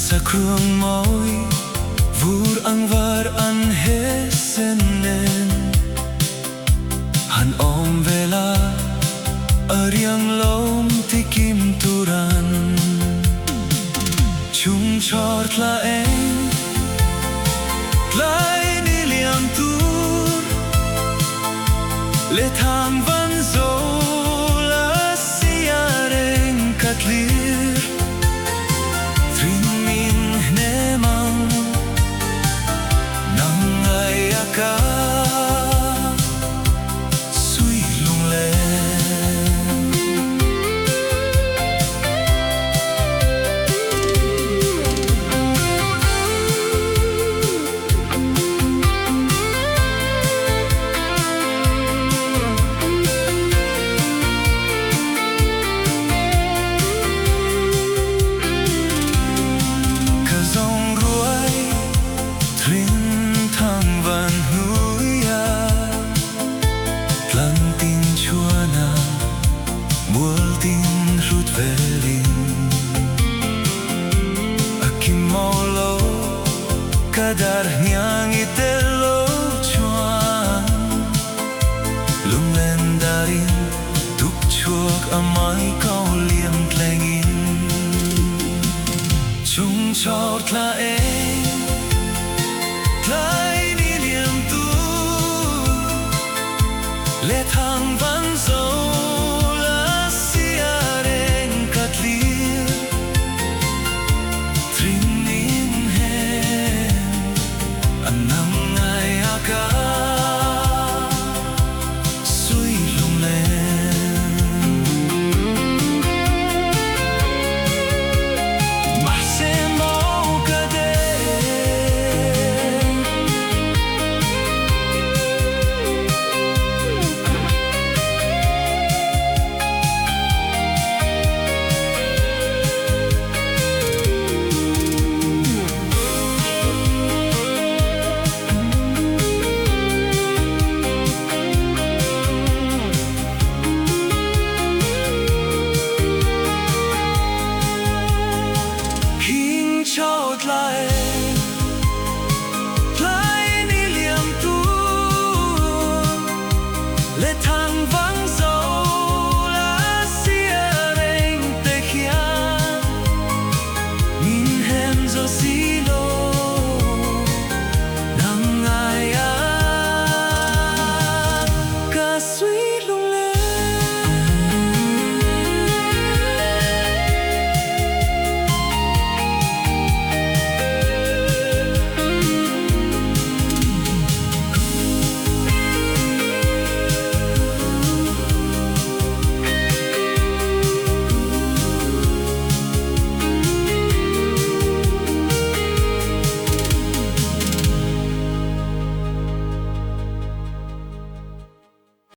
sa kruang môi vur ang var an hesenen han om vela ariang lom tikim turan chung chort la en lai ni liang tur le tham van zo la siareng katlir trin min hnemang nang ai aka sui lung le kadar niang itelo chuan lung len darin tuk chuak amai kau liam tlengin chung chort la e